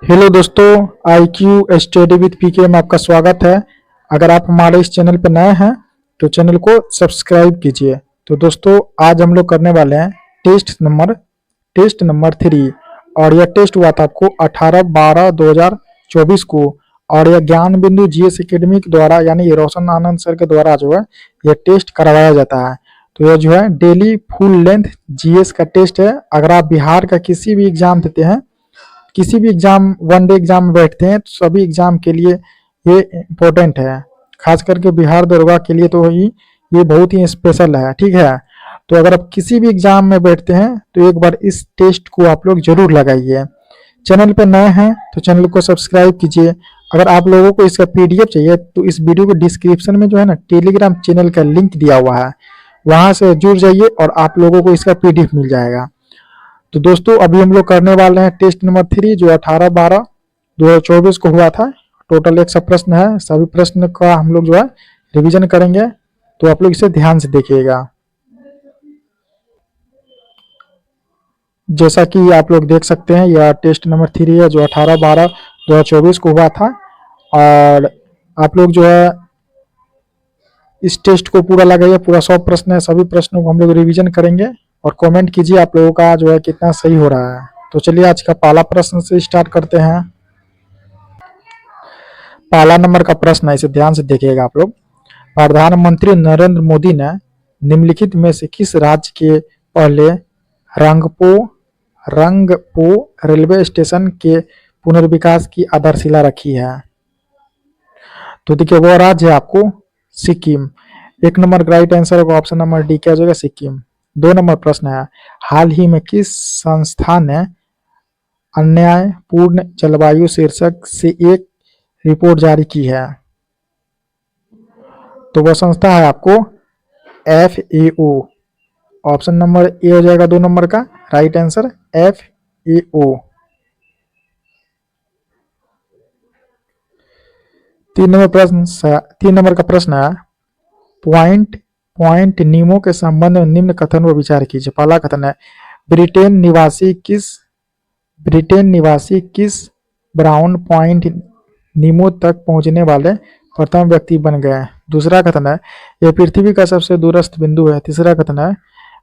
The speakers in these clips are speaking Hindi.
हेलो दोस्तों, IQ स्टडी विद पीके में आपका स्वागत है। अगर आप हमारे इस चैनल पर नए हैं तो चैनल को सब्सक्राइब कीजिए। तो दोस्तों, आज हम लोग करने वाले हैं टेस्ट नंबर 3। और यह टेस्ट हुआ था आपको 18/12/2024 को। और यह ज्ञान बिंदु GS एकेडमी के द्वारा यानी रोशन आनंद सर के द्वारा जो है यह टेस्ट करवाया जाता है। तो यह जो है डेली फुल लेंथ GS का टेस्ट है। अगर आप बिहार का किसी भी एग्जाम देते हैं, किसी भी एग्जाम वन डे एग्जाम में बैठते हैं, तो सभी एग्जाम के लिए ये इम्पोर्टेंट है। खास करके बिहार दरोगा के लिए तो ये बहुत ही स्पेशल है। ठीक है, तो अगर आप किसी भी एग्जाम में बैठते हैं तो एक बार इस टेस्ट को आप लोग जरूर लगाइए। चैनल पे नए हैं तो चैनल को सब्सक्राइब कीजिए। अगर आप लोगों को इसका PDF चाहिए तो इस वीडियो के डिस्क्रिप्शन में जो है ना टेलीग्राम चैनल का लिंक दिया हुआ है, वहां से जुड़ जाइए और आप लोगों को इसका PDF मिल जाएगा। तो दोस्तों, अभी हम लोग करने वाले हैं टेस्ट नंबर 3 जो 18/12/2024 को हुआ था। टोटल 100 प्रश्न है। सभी प्रश्न का हम लोग जो है रिवीजन करेंगे, तो आप लोग इसे ध्यान से देखिएगा। जैसा कि आप लोग देख सकते हैं, यह टेस्ट नंबर 3 है जो 18/12/2024 को हुआ था। और आप लोग जो है इस टेस्ट को पूरा लगाइए। पूरा 100 प्रश्न है, सभी प्रश्नों को हम लोग रिवीजन करेंगे और कमेंट कीजिए आप लोगों का जो है कितना सही हो रहा है। तो चलिए आज का पहला प्रश्न से स्टार्ट करते हैं। पहला नंबर का प्रश्न है, इसे ध्यान से देखिएगा आप लोग। प्रधानमंत्री नरेंद्र मोदी ने निम्नलिखित में से किस राज्य के पहले रंगपो रंगपो रेलवे स्टेशन के पुनर्विकास की आधारशिला रखी है? तो देखिए, वो राज्य है आपको सिक्किम। एक नंबर का राइट आंसर होगा ऑप्शन नंबर डी, क्या हो जाएगा? सिक्किम। 2 नंबर प्रश्न है, हाल ही में किस संस्था ने अन्यायपूर्ण जलवायु शीर्षक से एक रिपोर्ट जारी की है? तो वह संस्था है आपको FAO। ऑप्शन नंबर ए हो जाएगा 2 नंबर का राइट आंसर, FAO। 3 नंबर का प्रश्न है, पॉइंट पॉइंट नियमों के संबंध में निम्न कथन पर विचार कीजिए। पहला कथन है, ब्रिटेन निवासी किस ब्राउन पॉइंट निमो तक पहुंचने वाले प्रथम व्यक्ति बन गए? दूसरा कथन है, यह पृथ्वी का सबसे दूरस्थ बिंदु है। तीसरा कथन है,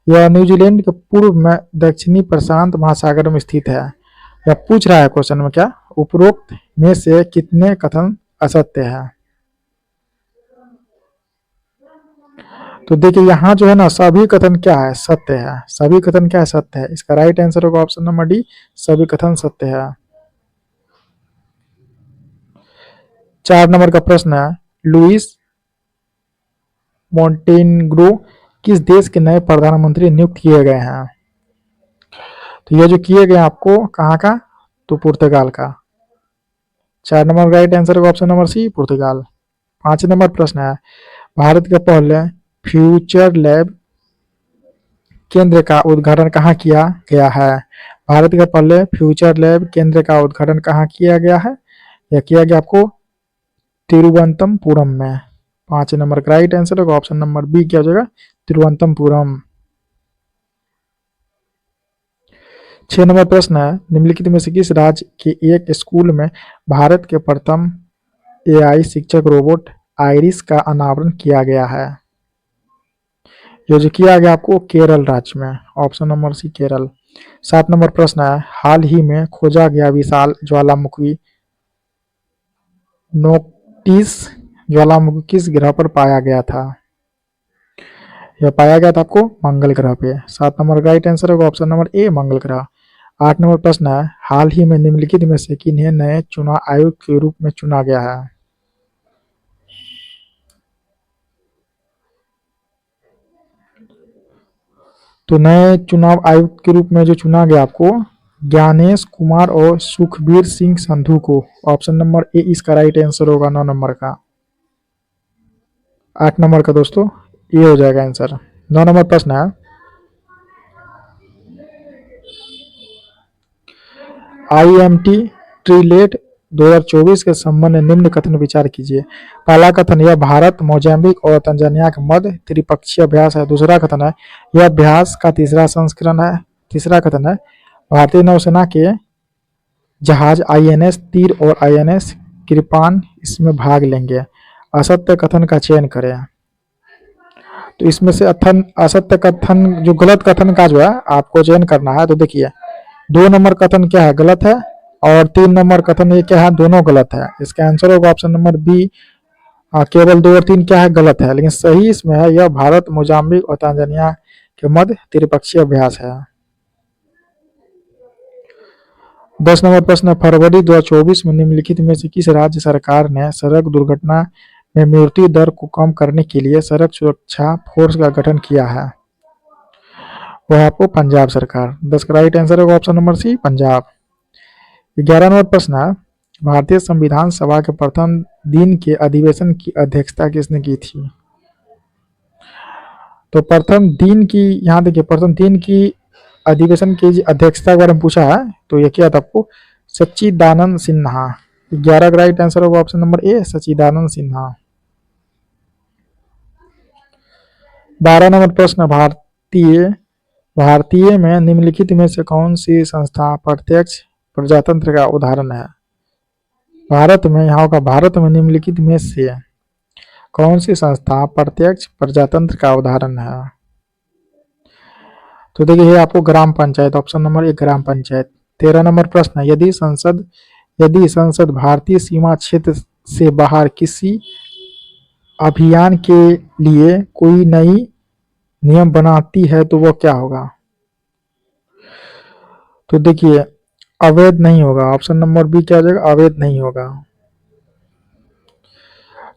यह न्यूजीलैंड के पूर्व में दक्षिणी प्रशांत महासागर में स्थित है। यह पूछ रहा है क्वेश्चन में क्या, उपरोक्त में से कितने कथन असत्य है? तो देखिए, यहाँ जो है ना सभी कथन क्या है? सत्य है। सभी कथन क्या है? सत्य है। इसका राइट आंसर होगा ऑप्शन नंबर डी, सभी कथन सत्य है। 4 नंबर का प्रश्न है, लुइस मोंटेनेग्रो किस देश के नए प्रधानमंत्री नियुक्त किए गए हैं? तो ये जो किए गए आपको कहाँ का? तो पुर्तगाल का। 4 नंबर का राइट आंसर होगा ऑप्शन नंबर सी, पुर्तगाल। 5 नंबर प्रश्न है, भारत के पहले फ्यूचर लैब केंद्र का उद्घाटन कहाँ किया गया है? भारत के पहले फ्यूचर लैब केंद्र का उद्घाटन कहाँ किया गया है? यह किया गया आपको तिरुवनंतपुरम में। 5 नंबर का राइट आंसर होगा ऑप्शन नंबर बी, क्या हो जाएगा? तिरुवनंतपुरम। 6 नंबर प्रश्न है, निम्नलिखित में से किस राज्य के एक स्कूल में भारत के प्रथम AI शिक्षक रोबोट आइरिस का अनावरण किया गया है? ये जो किया गया आपको केरल राज्य में। Option number C, Kerala. 7 नंबर प्रश्न है, हाल ही में खोजा गया विशाल ज्वालामुखी नोक्टिस ज्वालामुखी किस ग्रह पर पाया गया था? यह पाया गया था आपको मंगल ग्रह पे। 7 नंबर का राइट आंसर होगा ऑप्शन नंबर ए, मंगल ग्रह। 8 नंबर प्रश्न है, हाल ही में निम्नलिखित में से किन्हें नए चुनाव आयुक्त के रूप में चुना गया है? तो नए चुनाव आयुक्त के रूप में जो चुना गया आपको ज्ञानेश कुमार और सुखबीर सिंह संधू को। ऑप्शन नंबर ए इसका राइट आंसर होगा 9 नंबर का। 8 नंबर का दोस्तों ये हो जाएगा आंसर। 9 नंबर प्रश्न है, IMT ट्रिलेट 2024 के संबंध में निम्न कथन विचार कीजिए। पहला कथन, यह भारत, मोजाम्बिक और तंजानिया के मध्य त्रिपक्षीय अभ्यास है। दूसरा कथन है, यह अभ्यास का तीसरा संस्करण है। तीसरा कथन है, भारतीय नौसेना के जहाज आईएनएस तीर और आईएनएस कृपान इसमें भाग लेंगे। असत्य कथन का चयन करें। तो इसमें से असत्य कथन जो गलत कथन का जो है आपको चयन करना है। तो देखिए 2 नंबर कथन क्या है, गलत है, और 3 नंबर कथन ये क्या है, दोनों गलत है। इसका आंसर होगा ऑप्शन नंबर बी। केवल 2 और 3 क्या है, गलत है, लेकिन सही इसमें है यह भारत, मोजाम्बिक और तांजानिया के मध्य त्रिपक्षीय अभ्यास है। 10 नंबर प्रश्न, फरवरी 2024 में निम्नलिखित में से किस राज्य सरकार ने सड़क दुर्घटना में मृत्यु दर को कम करने के लिए सड़क सुरक्षा फोर्स का गठन किया है? वह है आपको पंजाब सरकार। 10 का राइट आंसर होगा ऑप्शन नंबर सी, पंजाब। 11 नंबर प्रश्न है, भारतीय संविधान सभा के प्रथम दिन के अधिवेशन की अध्यक्षता किसने की थी? तो प्रथम दिन की, यहाँ देखिए प्रथम दिन की अधिवेशन की अध्यक्षता के बारे में पूछा है, तो ये क्या था आपको, सच्चिदानंद सिन्हा। 11 का राइट आंसर होगा ऑप्शन नंबर ए, सच्चिदानंद सिन्हा। 12 नंबर प्रश्न, भारतीय में निम्नलिखित में से कौन सी संस्था प्रत्यक्ष प्रजातंत्र का उदाहरण है? भारत में, यहाँ होगा भारत में निम्नलिखित में से कौन सी संस्था प्रत्यक्ष प्रजातंत्र का उदाहरण है? तो देखिए आपको ग्राम पंचायत, ऑप्शन नंबर 1 ग्राम पंचायत। 13 नंबर प्रश्न, यदि संसद भारतीय सीमा क्षेत्र से बाहर किसी अभियान के लिए कोई नई नियम बनाती है तो वो क्या होगा? तो देखिए अवैध नहीं होगा, ऑप्शन नंबर बी क्या हो जाएगा, अवैध नहीं होगा।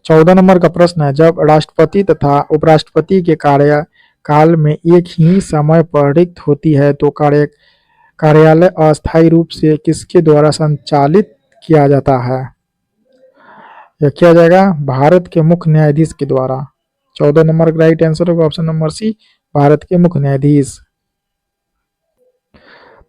14 नंबर का प्रश्न है, जब राष्ट्रपति तथा उपराष्ट्रपति के कार्यकाल में एक ही समय पर रिक्त होती है तो कार्यालय अस्थायी रूप से किसके द्वारा संचालित किया जाता है? यह किया जाएगा भारत के मुख्य न्यायाधीश के द्वारा। 14 नंबर का राइट आंसर होगा ऑप्शन नंबर सी, भारत के मुख्य न्यायाधीश।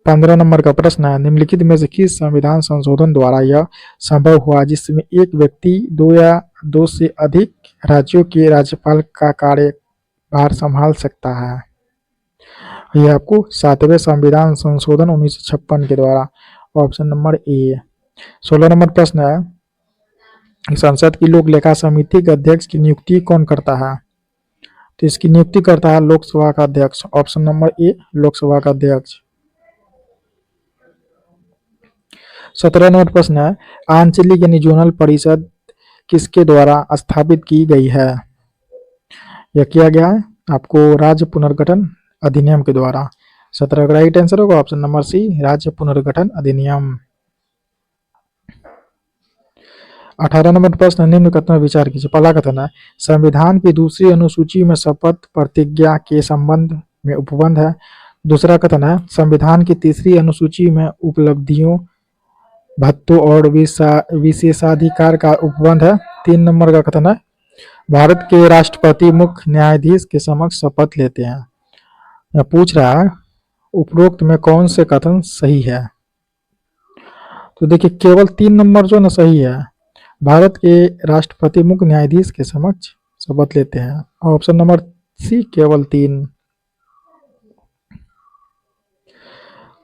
15 नंबर का प्रश्न है, निम्नलिखित में से किस संविधान संशोधन द्वारा यह संभव हुआ जिसमें एक व्यक्ति 2 या 2 से अधिक राज्यों के राज्यपाल का कार्यभार संभाल सकता है? यह आपको 7वें संविधान संशोधन 1956 के द्वारा, ऑप्शन नंबर ए। 16 नंबर प्रश्न है, संसद की लोक लेखा समिति के अध्यक्ष की नियुक्ति कौन करता है? तो इसकी नियुक्ति करता है लोकसभा का अध्यक्ष, ऑप्शन नंबर ए, लोकसभा का अध्यक्ष। 17 नंबर प्रश्न है, आंचलिक यानी जोनल परिषद किसके द्वारा स्थापित की गई है? यह किया गया है आपको राज्य पुनर्गठन अधिनियम के द्वारा। 17 का राइट आंसर होगा ऑप्शन नंबर सी, राज्य पुनर्गठन अधिनियम। 18 नंबर प्रश्न, निम्न कथन पर विचार कीजिए। पहला कथन है, संविधान की दूसरी अनुसूची में शपथ प्रतिज्ञा के संबंध में उपबंध है। दूसरा कथन है, संविधान की तीसरी अनुसूची में उपलब्धियों, भत्तों और विशेषाधिकार का उपबंध है। 3 नंबर का कथन है, भारत के राष्ट्रपति मुख्य न्यायाधीश के समक्ष शपथ लेते हैं। यह पूछ रहा है उपरोक्त में कौन से कथन सही है? तो देखिए केवल 3 नंबर जो ना सही है, भारत के राष्ट्रपति मुख्य न्यायाधीश के समक्ष शपथ लेते हैं, ऑप्शन नंबर सी केवल 3।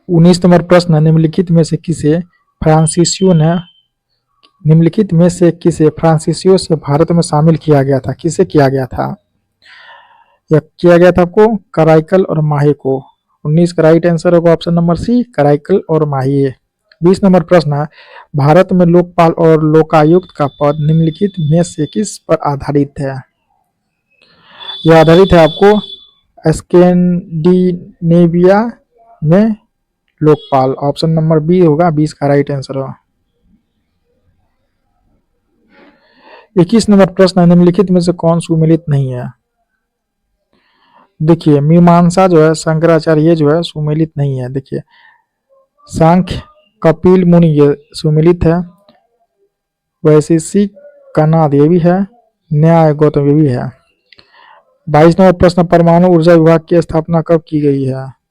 19 नंबर प्रश्न, निम्नलिखित में से किसे फ्रांसीसियों से भारत में शामिल किया गया था? किसे किया गया था? यह किया गया था आपको कराइकल और माहे को। 19 का राइट आंसर होगा ऑप्शन नंबर सी, कराइकल और माहे। 20 नंबर प्रश्न है, भारत में लोकपाल और लोकायुक्त का पद निम्नलिखित में से किस पर आधारित है? यह आधारित है आपको स्कैंडिनेविया में लोकपाल, ऑप्शन नंबर बी होगा 20 का राइट आंसर होगा। 21 नंबर प्रश्न, निम्नलिखित में से कौन सुमेलित नहीं है? देखिए मीमांसा जो है शंकराचार्य ये जो है सुमेलित नहीं है। देखिए सांख्य कपिल मुनि ये सुमेलित है, वैशेषिक कनाद ये भी है, न्याय गौतम ये भी है। 22 नंबर प्रश्न, परमाणु ऊर्जा विभाग की स्थापना कब की गई है?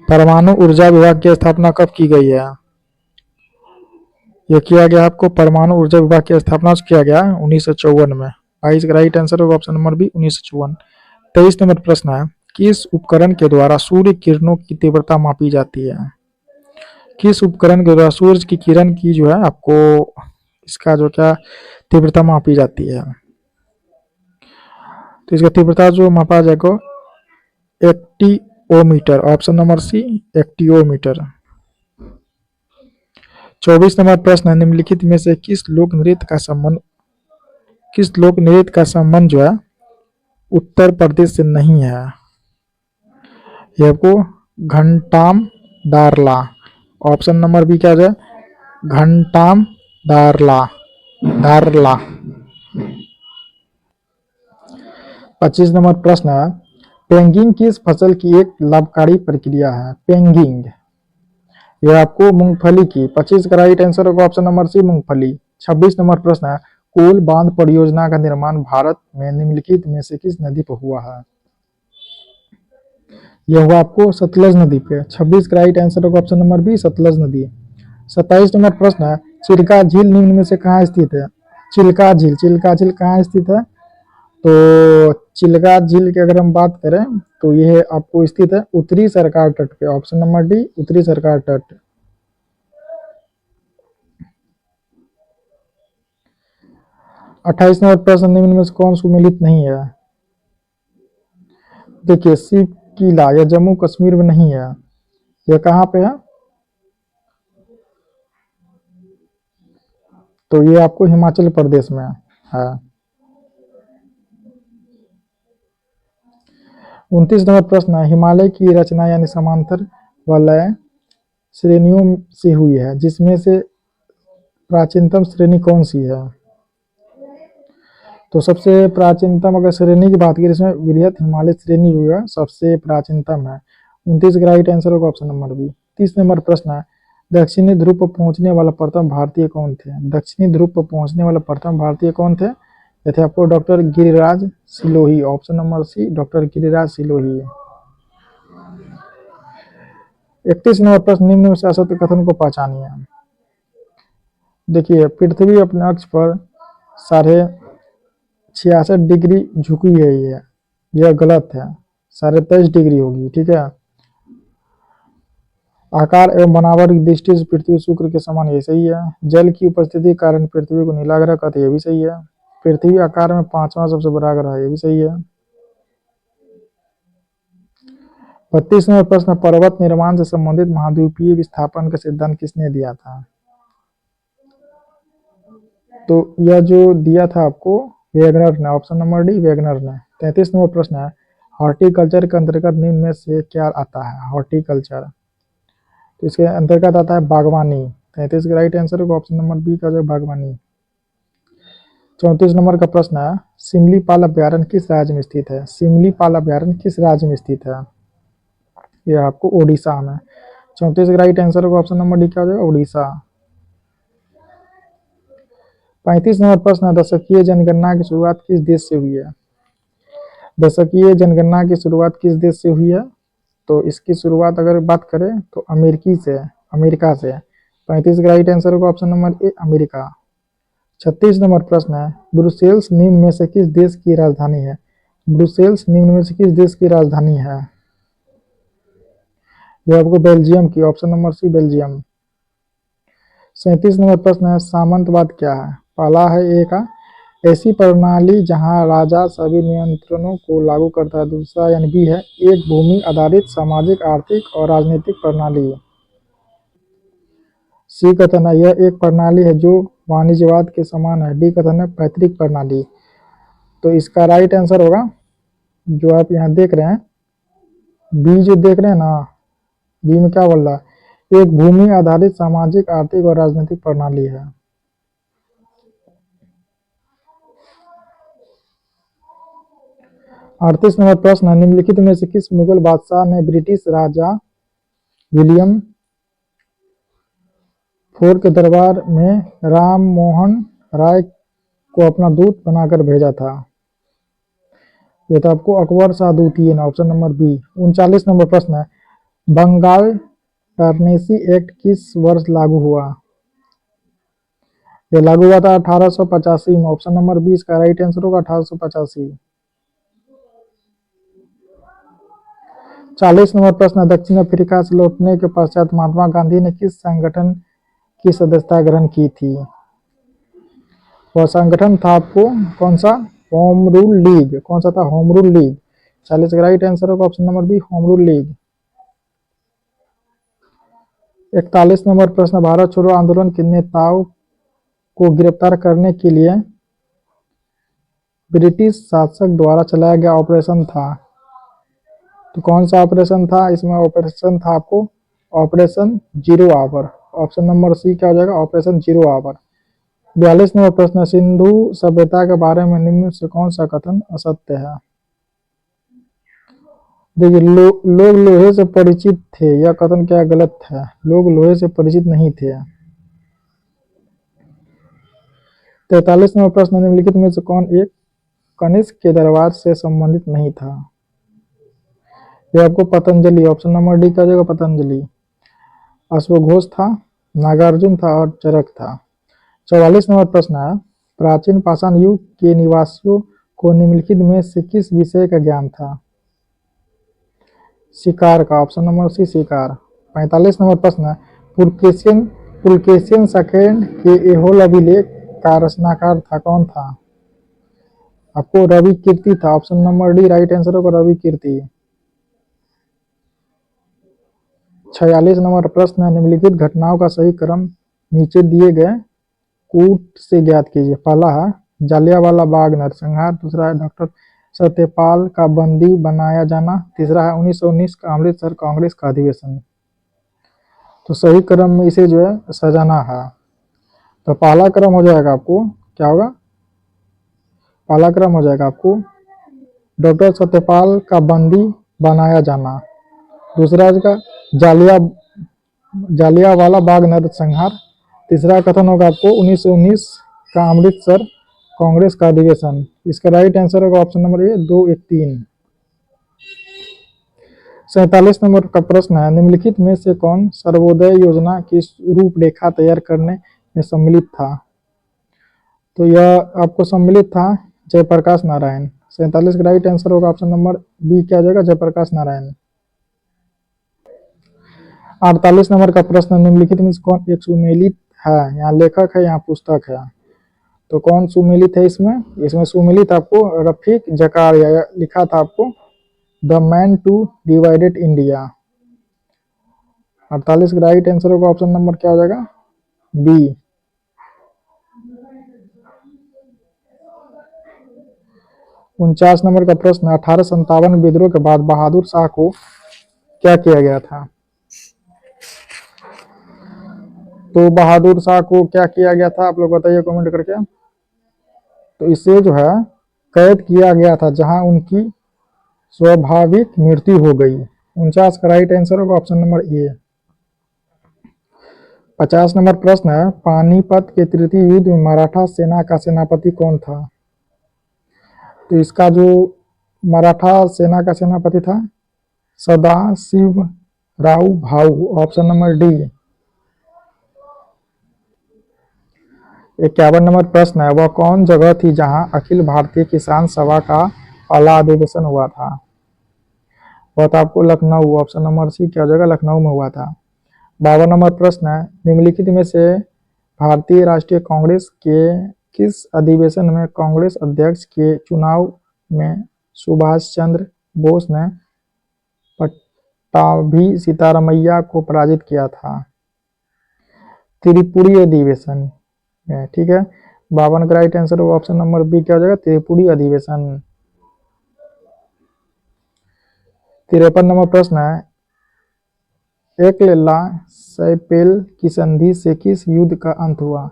परमाणु ऊर्जा विभाग की स्थापना कब की गई है? यह किया गया आपको परमाणु ऊर्जा विभाग की स्थापना किया गया 1954 में। 22 का राइट आंसर होगा ऑप्शन नंबर बी, 1954। 23 नंबर प्रश्न है, किस उपकरण के द्वारा सूर्य किरणों की तीव्रता मापी जाती है? किस उपकरण के द्वारा सूरज की किरण की जो है आपको इसका जो क्या तीव्रता मापी जाती है? तो इसका तीव्रता जो मापा जाएगा एक्टियोमीटर, ऑप्शन नंबर सी एक्टियोमीटर। 24 नंबर प्रश्न है, निम्नलिखित में से किस लोक नृत्य का संबंध जो है उत्तर प्रदेश से नहीं है? ये आपको घंटाम दारला, ऑप्शन नंबर बी क्या है घंटाम दारला दारला। 25 नंबर प्रश्न है, पेंगिंग किस फसल की एक लाभकारी प्रक्रिया है? पेंगिंग यह आपको मूंगफली की। 25 का राइट आंसर होगा ऑप्शन नंबर सी मूंगफली। 26 नंबर प्रश्न है, कोल बांध परियोजना का निर्माण भारत में निम्नलिखित में से किस नदी पर हुआ है? यह हुआ आपको सतलज नदी पे। 26 का राइट आंसर होगा ऑप्शन नंबर बी सतलज नदी। 27 नंबर प्रश्न है, चिल्का झील निम्न में से कहाँ स्थित है? चिल्का झील कहाँ स्थित है? तो चिल्का झील की अगर हम बात करें तो यह आपको स्थित है उत्तरी सरकार तट पे, ऑप्शन नंबर डी उत्तरी सरकार तट। 28 नंबर प्रश्न, निम्न में से कौन सुमेलित नहीं है? देखिए शिव किला यह जम्मू कश्मीर में नहीं है, यह कहाँ पे है? तो ये आपको हिमाचल प्रदेश में है। 29 नंबर प्रश्न है, हिमालय की रचना यानी समांतर वलय श्रेणियों से हुई है, जिसमें से प्राचीनतम श्रेणी कौन सी है? तो सबसे प्राचीनतम अगर श्रेणी की बात करें इसमें वृहत हिमालय श्रेणी जो है सबसे प्राचीनतम है। 29 का राइट आंसर होगा ऑप्शन नंबर बी। 30 नंबर प्रश्न है, दक्षिणी ध्रुव पर पहुंचने वाला प्रथम भारतीय कौन थे? दक्षिणी ध्रुव पर पहुंचने वाला प्रथम भारतीय कौन थे? ये थे आपको doctor Giriraj Silohi, option number C doctor Giriraj Silohi. 31 number प्रश्न, निम्न में से असत्य कथन को पहचानिए। देखिए पृथ्वी अपने अक्ष पर 66.5 डिग्री झुकी हुई है, यह गलत है, 23.5 डिग्री होगी, ठीक है। आकार एवं बनावट की दृष्टि से पृथ्वी शुक्र के समान, ये सही है। जल की उपस्थिति के कारण पृथ्वी को नीला ग्रह कहते हैं, ये भी सही है। पृथ्वी आकार में 5वां सबसे बड़ा ग्रह है, ये भी सही है। 32 नंबर प्रश्न, पर्वत निर्माण से संबंधित महाद्वीपीय विस्थापन का सिद्धांत किसने दिया था? तो यह जो दिया था आपको वेगनर ने, ऑप्शन नंबर डी वेगनर ने। 33 नंबर प्रश्न है, हॉर्टिकल्चर के अंतर्गत निम्न में से क्या आता है? हॉर्टिकल्चर तो इसके अंतर्गत आता है बागवानी। 33 का राइट आंसर होगा ऑप्शन नंबर बी का जो बागवानी। 34 नंबर का प्रश्न है, सिमलीपाल अभ्यारण्य किस राज्य में स्थित है? सिमलीपाल अभ्यारण्य किस राज्य में स्थित है? यह आपको ओडिशा में। 34 का राइट आंसर होगा ऑप्शन नंबर डी क्या हो जाएगा ओडिशा। 35 नंबर प्रश्न है, दशकीय जनगणना की शुरुआत किस देश से हुई है? दशकीय जनगणना की शुरुआत किस देश से हुई है? तो इसकी शुरुआत अगर बात करें तो अमेरिका से। 35 का राइट आंसर होगा option number A America. 36 number प्रश्न है, ब्रुसेल्स निम्न में से किस देश की राजधानी है? ब्रुसेल्स निम्न में से किस देश की राजधानी है? यह आपको बेल्जियम की, ऑप्शन नंबर सी बेल्जियम। 37 नंबर प्रश्न है, सामंतवाद क्या है? पहला है ए का ऐसी प्रणाली जहां राजा सभी नियंत्रणों को लागू करता है। दूसरा यानी बी है एक भूमि आधारित सामाजिक आर्थिक और राजनीतिक प्रणाली। सी कथन है यह एक प्रणाली है जो वाणिज्यवाद के समान है। डी कथन है पैतृक प्रणाली। तो इसका राइट आंसर होगा जो आप यहाँ देख रहे हैं बी, जो देख रहे हैं ना बी में क्या बोल रहा है एक भूमि आधारित सामाजिक आर्थिक और राजनीतिक प्रणाली है। 38 नंबर प्रश्न, निम्नलिखित में से किस मुगल बादशाह ने ब्रिटिश राजा विलियम फोर के दरबार में राम मोहन राय को अपना दूत बनाकर भेजा था? यह था आपको अकबर शाह द्वितीय, ऑप्शन नंबर बी। 39 नंबर प्रश्न है, बंगाल टर्नेसी एक्ट किस वर्ष लागू हुआ? यह लागू हुआ था 1885 में, ऑप्शन नंबर बी इसका राइट आंसर होगा 1885। 40 नंबर प्रश्न है, दक्षिण अफ्रीका से लौटने के पश्चात महात्मा गांधी ने किस संगठन की सदस्यता ग्रहण की थी? वह संगठन था आपको कौन सा? Home rule league. कौन सा था? Home rule league. 40 का राइट आंसर होगा option number B, home rule league. 41 नंबर प्रश्न, भारत छोड़ो आंदोलन के नेताओं को गिरफ्तार करने के लिए ब्रिटिश शासक द्वारा चलाया गया ऑपरेशन था, तो कौन सा ऑपरेशन था? इसमें ऑपरेशन था आपको operation zero hour. Option number C क्या हो जाएगा? Operation zero our. 42 नंबर प्रश्न, सिंधु सभ्यता के बारे में निम्न से कौन सा कथन असत्य है? देखिए, लोग लोहे से परिचित थे, यह कथन क्या गलत है? लोग लोहे से परिचित नहीं थे। 43 नंबर प्रश्न, निम्नलिखित में से कौन एक कनिष्क के दरबार से संबंधित नहीं था? यह आपको पतंजलि। ऑप्शन नंबर डी क्या हो जाएगा? पतंजलि। अश्वघोष था, नागार्जुन था और चरक था। 44 नंबर प्रश्न है, प्राचीन पाषाण युग के निवासियों को निम्नलिखित में से किस विषय का ज्ञान था? शिकार का। ऑप्शन नंबर सी, शिकार। 45 नंबर प्रश्न है, पुलकेशिन पुलकेशिन सेकंड के एहोल अभिलेख का रचनाकार था, कौन था? आपको रवि कीर्ति था। Option number D right answer होगा, रवि कीर्ति। 46 नंबर प्रश्न है, निम्नलिखित घटनाओं का सही क्रम नीचे दिए गए कूट से ज्ञात कीजिए। पहला है जालियांवाला बाग नरसंहार, दूसरा है डॉक्टर सत्यपाल का बंदी बनाया जाना, तीसरा है 1919 का अमृतसर कांग्रेस का अधिवेशन। तो सही क्रम में इसे जो है सजाना है। तो पहला क्रम हो जाएगा आपको क्या होगा? पहला क्रम हो जाएगा आपको डॉक्टर सत्यपाल का बंदी बनाया जाना, दूसरा का जालिया जालियांवाला बाग नरसंहार, तीसरा कथन होगा आपको 1919 का अमृतसर कांग्रेस का अधिवेशन। इसका राइट आंसर होगा ऑप्शन नंबर ए 2, 1, 3। 47 नंबर का प्रश्न है, निम्नलिखित में से कौन सर्वोदय योजना की रूपरेखा तैयार करने में सम्मिलित था? तो यह आपको सम्मिलित था जयप्रकाश नारायण। 47 का राइट आंसर होगा ऑप्शन नंबर बी क्या हो जाएगा? जयप्रकाश नारायण। 48 नंबर का प्रश्न, निम्नलिखित में से कौन एक सुमेलित है? यहाँ लेखक है, यहाँ पुस्तक है, तो कौन सुमेलित है इसमें? इसमें सुमेलित आपको रफीक जकारिया लिखा था आपको the man two divided India. 48 का राइट आंसर होगा ऑप्शन नंबर क्या हो जाएगा? बी। 49 नंबर का प्रश्न, 1857 विद्रोह के बाद बहादुर शाह को क्या किया गया था? तो बहादुर शाह को क्या किया गया था? आप लोग बताइए कमेंट करके। तो इसे जो है कैद किया गया था, जहां उनकी स्वाभाविक मृत्यु हो गई। 49 का राइट आंसर होगा ऑप्शन नंबर ए। 50 नंबर प्रश्न है, पानीपत के तृतीय युद्ध में मराठा सेना का सेनापति कौन था? तो इसका जो मराठा सेना का सेनापति था सदाशिव राव भाऊ। Option number D. 51 नंबर प्रश्न है, वह कौन जगह थी जहां अखिल भारतीय किसान सभा का पहला अधिवेशन हुआ था? वह था आपको लखनऊ। ऑप्शन नंबर सी क्या हो जाएगा? लखनऊ में हुआ था। 52 नंबर प्रश्न है, निम्नलिखित में से भारतीय राष्ट्रीय कांग्रेस के किस अधिवेशन में कांग्रेस अध्यक्ष के चुनाव में सुभाष चंद्र बोस ने पट्टाभी सीतारामैया को पराजित किया था? त्रिपुरी अधिवेशन में। ठीक है, 52 का राइट आंसर होगा ऑप्शन नंबर बी क्या हो जाएगा? त्रिपुरी अधिवेशन। 53 नंबर प्रश्न है, एकला सैपेल की संधि से किस युद्ध का अंत हुआ?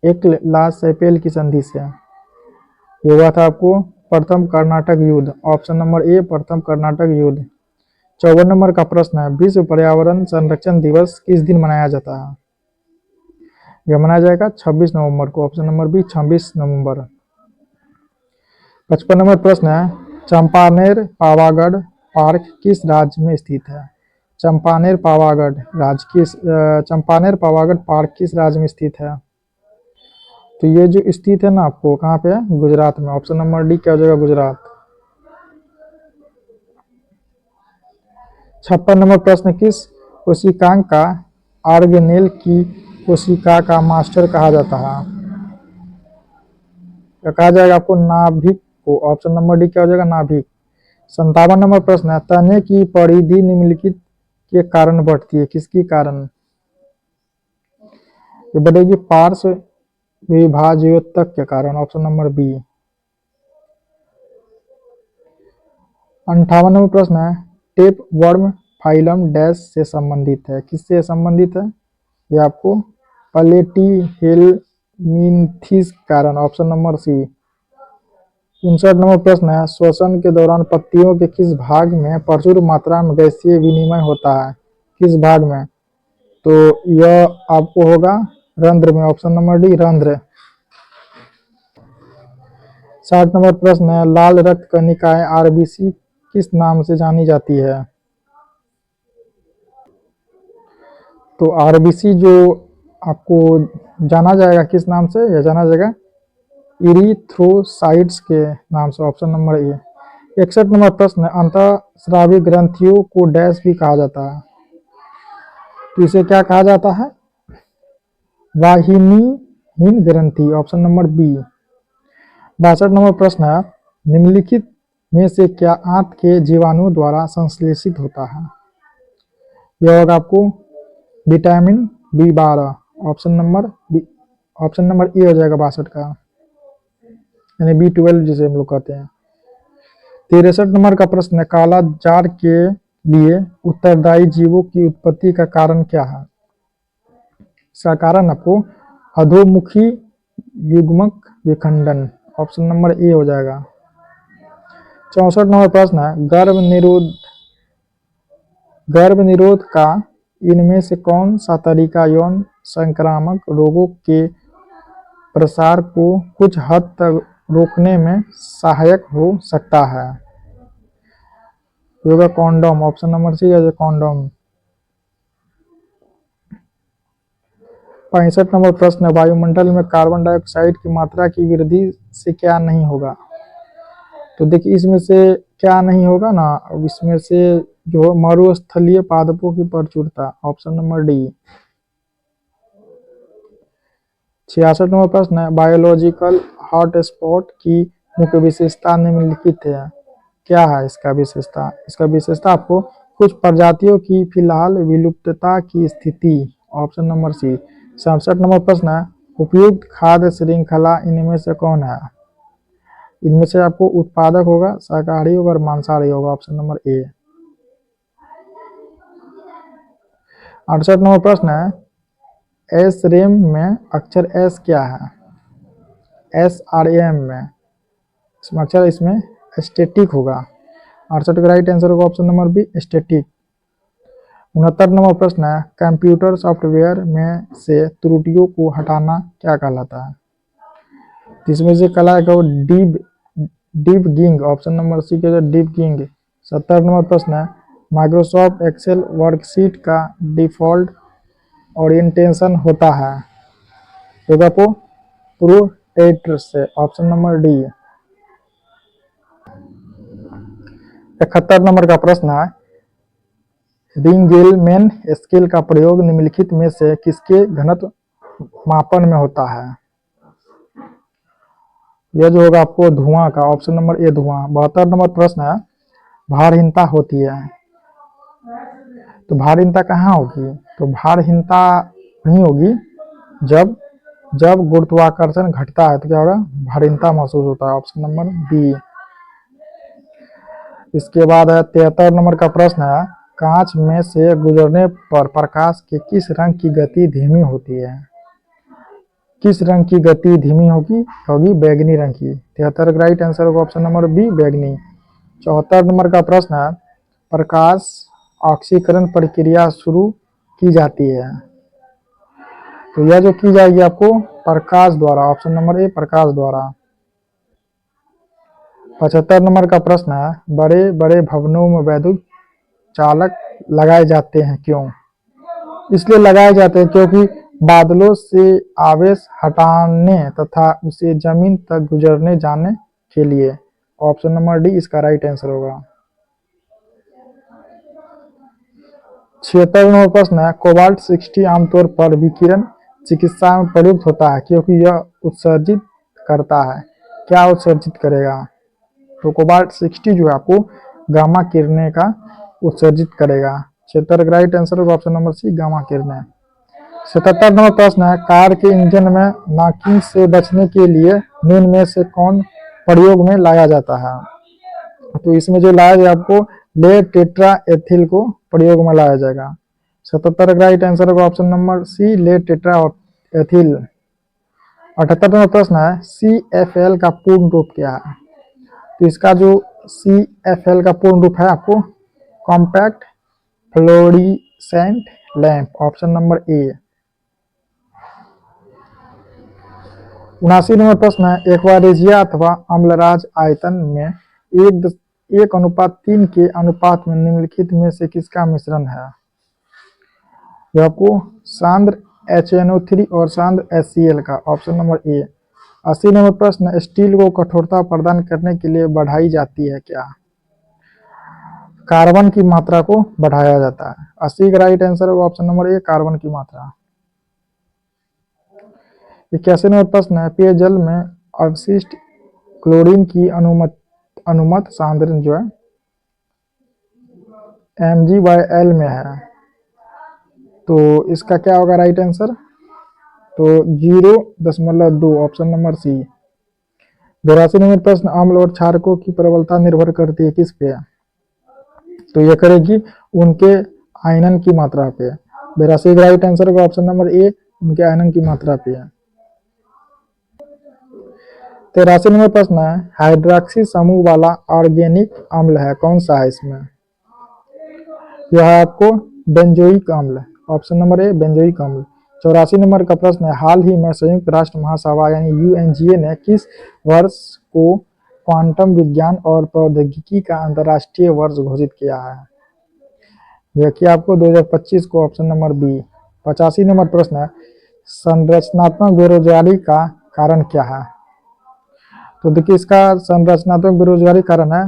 एकला सैपेल की संधि से ये हुआ था आपको प्रथम कर्नाटक युद्ध। ऑप्शन नंबर ए प्रथम कर्नाटक युद्ध। 54 नंबर का प्रश्न है, विश्व पर्यावरण संरक्षण दिवस किस दिन मनाया जाता है? यह मनाया जाएगा 26 नवंबर को। ऑप्शन नंबर बी 26 नवंबर। 55 नंबर प्रश्न है, चंपानेर पावागढ़ पार्क किस राज्य में स्थित है? चंपानेर पावागढ़ पार्क किस राज्य में स्थित है? तो ये जो स्थित है ना आपको कहाँ पे है? गुजरात में। ऑप्शन नंबर डी क्या हो जाएगा? गुजरात। 56 नंबर प्रश्न, किस कोशिकांग का ऑर्गेनेल की कोशिका का मास्टर कहा जाता है? क्या कहा जाएगा आपको? नाभिक को। ऑप्शन नंबर डी क्या हो जाएगा? नाभिक। 57 नंबर प्रश्न है, तने की परिधि निम्नलिखित के कारण बढ़ती है, किसके कारण ये बढ़ेगी? पार्श्व विभाज्योतक के कारण। Option number B. 58 नंबर प्रश्न है, टेप वर्म फाइलम डैश से संबंधित है, किससे संबंधित है? ये आपको प्लेटीहेल्मिन्थेस कारण। ऑप्शन नंबर सी। 59 नंबर प्रश्न है, श्वसन के दौरान पत्तियों के किस भाग में प्रचुर मात्रा में गैसीय विनिमय होता है, किस भाग में? तो यह आपको होगा रंध्र में। ऑप्शन नंबर डी, रंध्र। 60 नंबर प्रश्न है, लाल रक्त कणिकाएं आरबीसी किस नाम से जानी जाती है? तो आरबीसी जो आपको जाना जाएगा किस नाम से? यह जाना जाएगा इरिथ्रोसाइट्स के नाम से। ऑप्शन नंबर ए। 61 नंबर प्रश्न है, अंतःस्रावी ग्रंथियों को डैश भी कहा जाता है, तो इसे क्या कहा जाता है? वाहिनीहीन ग्रंथि। Option number B. 62 नंबर प्रश्न है, निम्नलिखित में से क्या आंत के जीवाणु द्वारा संश्लेषित होता है? यह होगा आपको vitamin B 12। Option number B. Option number A हो जाएगा 62 का, यानी बी 12 जिसे हम लोग कहते हैं। 63 नंबर का प्रश्न है, काला जार के लिए उत्तरदायी जीवों की उत्पत्ति का कारण क्या है? इसका कारण आपको अधोमुखी युग्मक विखंडन। ऑप्शन नंबर ए हो जाएगा। 64 नंबर प्रश्न है, गर्भ निरोध का इनमें से कौन सा तरीका यौन संक्रामक रोगों के प्रसार को कुछ हद तक रोकने में सहायक हो सकता है? होगा कॉन्डोम। ऑप्शन नंबर सी है कॉन्डोम। 65 नंबर प्रश्न है, वायुमंडल में कार्बन डाइऑक्साइड की मात्रा की वृद्धि से क्या नहीं होगा? तो देखिए इसमें से क्या नहीं होगा ना, अब इसमें से जो मरुस्थलीय पादपों की प्रचुरता। Option number D. 66 नंबर प्रश्न है, बायोलॉजिकल हॉटस्पॉट की मुख्य विशेषता निम्नलिखित है, क्या है इसका विशेषता? इसका विशेषता आपको कुछ प्रजातियों की फिलहाल विलुप्तता की स्थिति। ऑप्शन नंबर सी। 67 नंबर प्रश्न है, उपयुक्त खाद्य श्रृंखला इनमें से कौन है? इनमें से आपको उत्पादक होगा, शाकाहारी होगा और मांसाहारी होगा। ऑप्शन नंबर ए। 68 नंबर प्रश्न है, एस रेम में अक्षर एस क्या है? एस आर एम में इसमें अक्षर इसमें स्टैटिक होगा। 68 का राइट आंसर होगा ऑप्शन नंबर बी, स्टैटिक। 69 नंबर प्रश्न है, कंप्यूटर सॉफ्टवेयर में से त्रुटियों को हटाना क्या कहलाता है? इसमें से कहलाएगा वो डिबगिंग। ऑप्शन नंबर सी के डिबगिंग। 70 नंबर प्रश्न है, माइक्रोसॉफ्ट एक्सेल वर्कशीट का डिफॉल्ट ओरिएंटेशन होता है, होगा को प्रोट्रैक्टर से। Option number D. 71 नंबर का प्रश्न है, रिंगेलमैन स्केल का प्रयोग निम्नलिखित में से किसके घनत्व मापन में होता है? यह जो होगा आपको धुआं का। ऑप्शन नंबर ए, धुआं। 72 नंबर प्रश्न है, भारहीनता होती है, तो भारहीनता कहाँ होगी? तो भारहीनता नहीं होगी जब गुरुत्वाकर्षण घटता है तो क्या होगा? भारहीनता महसूस होता है। Option number B. इसके बाद है 73 नंबर का प्रश्न है, कांच में से गुजरने पर प्रकाश के किस रंग की गति धीमी होती है? किस रंग की गति धीमी होगी? बैगनी रंग की। 73 का राइट आंसर होगा ऑप्शन नंबर बी, बैगनी। 74 नंबर का प्रश्न है, प्रकाश ऑक्सीकरण प्रक्रिया शुरू की जाती है, तो यह जो की जाएगी आपको प्रकाश द्वारा। ऑप्शन नंबर ए, प्रकाश द्वारा। 75 नंबर का प्रश्न है, बड़े बड़े भवनों में वैद्युत चालक लगाए जाते हैं, क्यों? इसलिए लगाए जाते हैं क्योंकि बादलों से आवेश हटाने तथा उसे जमीन तक गुजरने जाने के लिए। ऑप्शन नंबर डी इसका राइट आंसर होगा। 76 नंबर प्रश्न है, कोबाल्ट 60 आमतौर पर विकिरण चिकित्सा में प्रयुक्त होता है क्योंकि यह उत्सर्जित करता है। क्या उत्सर्जित करेगा? तो कोबाल्ट 60 जो है आपको गामा किरणें का उत्सर्जित करेगा। 76 का राइट आंसर होगा ऑप्शन नंबर सी, गामा किरणें। 77 नंबर प्रश्न है, कार के इंजन में नॉकिंग से बचने के लिए निम्न में से कौन प्रयोग में लाया जाता है? तो इसमें जो लाया जाए आपको लेड टेट्रा एथिल को प्रयोग में लाया जाएगा। 77 का राइट आंसर होगा option number C, lead tetra ethyl. 78 नंबर प्रश्न है, CFL का पूर्ण रूप क्या है? तो इसका जो CFL का पूर्ण रूप है आपको compact fluorescent lamp, option number ए। 79 नंबर प्रश्न है, एक्वारेजिया अथवा अम्लराज आयतन में 1:3 के अनुपात में निम्नलिखित में से किसका मिश्रण है? यह आपको सांद्र HNO3 और सांद्र HCl का, ऑप्शन नंबर ए। 80 नंबर प्रश्न, स्टील को कठोरता प्रदान करने के लिए बढ़ाई जाती है क्या? कार्बन की मात्रा को बढ़ाया जाता है। 80 का राइट आंसर होगा ऑप्शन नंबर ए, कार्बन की मात्रा। 81 नंबर प्रश्न है, पेयजल में अवशिष्ट क्लोरीन की अनुमत सांद्रण जो है mg/l में है, तो इसका क्या होगा राइट आंसर? तो 0.2, ऑप्शन नंबर सी। 82 नंबर प्रश्न, अम्ल और क्षारकों की प्रबलता निर्भर करती है किस पे? तो यह करेगी उनके आयनन की मात्रा पे। 82 का राइट आंसर होगा ऑप्शन नंबर ए, उनके आयनन की मात्रा पे है। 83 नंबर प्रश्न है, हाइड्रॉक्सी समूह वाला ऑर्गेनिक अम्ल है कौन सा है इसमें? यह है आपको बेंजोइक अम्ल, ऑप्शन नंबर ए, बेंजोइक अम्ल। 84 नंबर का प्रश्न है, हाल ही में संयुक्त राष्ट्र महासभा यानी UNGA ने किस वर्ष को क्वांटम विज्ञान और प्रौद्योगिकी का अंतर्राष्ट्रीय वर्ष घोषित किया है? यह किया आपको 2025 को, ऑप्शन नंबर बी। 85 नंबर प्रश्न है, संरचनात्मक बेरोजगारी का कारण क्या है? तो देखिए इसका संरचनात्मक बेरोजगारी कारण है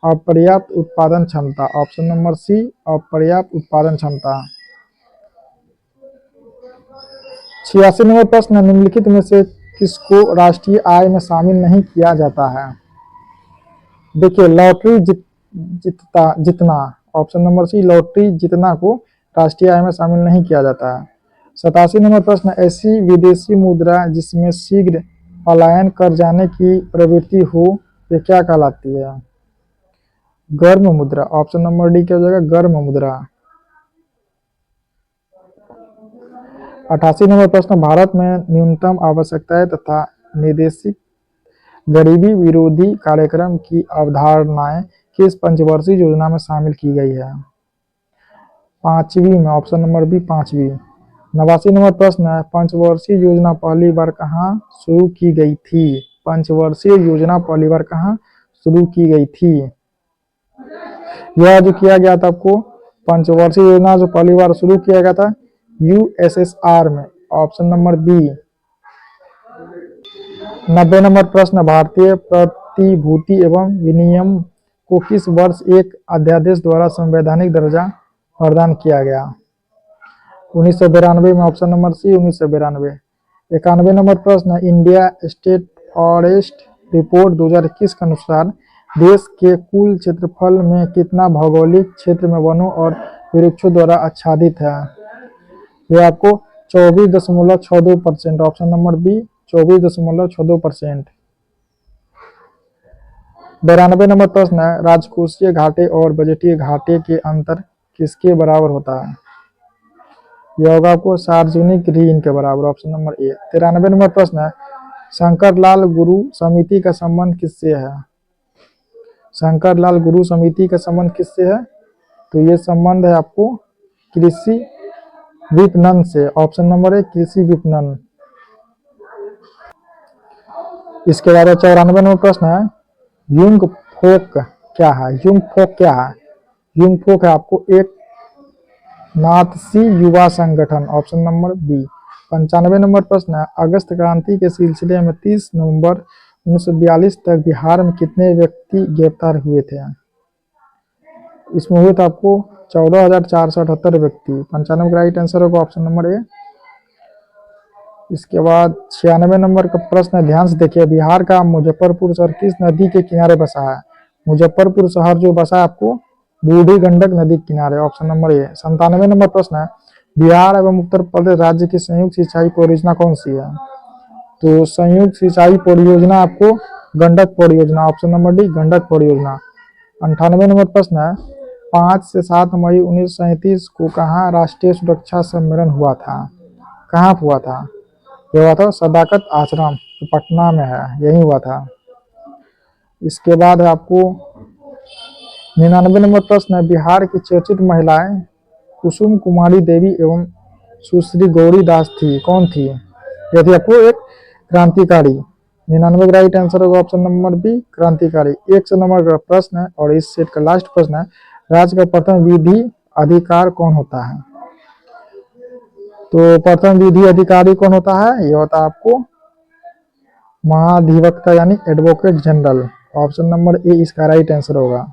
अपर्याप्त उत्पादन क्षमता, ऑप्शन नंबर सी, अपर्याप्त उत्पादन क्षमता। 86 नंबर प्रश्न, निम्नलिखित में से किसको राष्ट्रीय आय में शामिल नहीं किया जाता है? देखिए लॉटरी जितना, ऑप्शन नंबर सी, लॉटरी जितना को राष्ट्रीय आय में शामिल नहीं किया जाता है। 87 नंबर प्रश्न, ऐसी विदेशी मुद्रा जिसमें शीघ्र पलायन कर जाने की प्रवृत्ति हो ये क्या कहलाती है? गर्म मुद्रा, ऑप्शन नंबर डी क्या हो जाएगा, गर्म मुद्रा। 88 नंबर प्रश्न, भारत में न्यूनतम आवश्यकताएं तथा निर्देशित गरीबी विरोधी कार्यक्रम की अवधारणाएं किस पंचवर्षीय योजना में शामिल की गई है? 5वीं में, ऑप्शन नंबर बी, 5वीं। 89 नंबर प्रश्न है, पंचवर्षीय योजना पहली बार कहाँ शुरू की गई थी? पंचवर्षीय योजना पहली बार कहाँ शुरू की गई थी? यह जो किया गया था आपको पंचवर्षीय योजना जो पहली बार शुरू किया गया था USSR में, ऑप्शन नंबर बी। 90 नंबर प्रश्न, भारतीय प्रतिभूति एवं विनिमय को किस वर्ष एक अध्यादेश द्वारा संवैधानिक दर्जा प्रदान किया गया? 1992 में, ऑप्शन नंबर सी, 1992। 91 नंबर प्रश्न, इंडिया स्टेट फॉरेस्ट रिपोर्ट 2021 के अनुसार देश के कुल क्षेत्रफल में कितना भौगोलिक क्षेत्र में वनों और वृक्षों द्वारा आच्छादित है? यह आपको 24.62%, ऑप्शन नंबर बी, 24.62%। 92 नंबर प्रश्न है, राजकोषीय घाटे और बजटीय घाटे के अंतर किसके बराबर होता है? यह होगा आपको सार्वजनिक ऋण के बराबर, ऑप्शन नंबर ए। 93 नंबर प्रश्न है, शंकरलाल गुरु समिति का संबंध किससे है? शंकरलाल गुरु समिति का संबंध किससे है? तो ये संबंध है आपको कृषि विपणन से, ऑप्शन नंबर ए, कृषि विपणन। इसके बाद 94 नंबर प्रश्न है, युंग फोक क्या है? युंग फोक क्या है? युंग फोक है आपको एक नाथसी युवा संगठन, ऑप्शन नंबर बी। 95 नंबर प्रश्न है, अगस्त क्रांति के सिलसिले में 30 नवंबर 1942 तक बिहार में कितने व्यक्ति गिरफ्तार हुए थे? इसमें हुए थे आपको 14,478 व्यक्ति। 95 का राइट आंसर होगा ऑप्शन नंबर ए। इसके बाद 96 नंबर का प्रश्न है, ध्यान से देखिए, बिहार का मुजफ्फरपुर शहर किस नदी के किनारे बसा है? मुजफ्फरपुर शहर जो बसा है आपको बूढ़ी गंडक नदी के किनारे, ऑप्शन नंबर ए। 97 नंबर प्रश्न है, बिहार एवं उत्तर प्रदेश राज्य की संयुक्त सिंचाई परियोजना कौन सी है? तो संयुक्त सिंचाई परियोजना आपको गंडक परियोजना, ऑप्शन नंबर डी गंडक परियोजना। 98 नंबर प्रश्न है, 5 से 7 मई 1937 को कहाँ राष्ट्रीय सुरक्षा सम्मेलन हुआ था? कहाँ हुआ था? ये हुआ था सदाकत आश्रम, जो पटना में है, यही हुआ था। इसके बाद है आपको 99 नंबर प्रश्न है, बिहार की चर्चित महिलाएं कुसुम कुमारी देवी एवं सुश्री गौरी दास थी, कौन थी? यह थी आपको एक क्रांतिकारी। 99 का राइट आंसर होगा ऑप्शन नंबर बी क्रांतिकारी। 100 नंबर का प्रश्न है और इस सेट का लास्ट प्रश्न है, राज्य का प्रथम विधि अधिकार कौन होता है? तो प्रथम विधि अधिकारी कौन होता है? ये होता है आपको महाधिवक्ता यानी एडवोकेट जनरल, ऑप्शन नंबर ए इसका राइट आंसर होगा।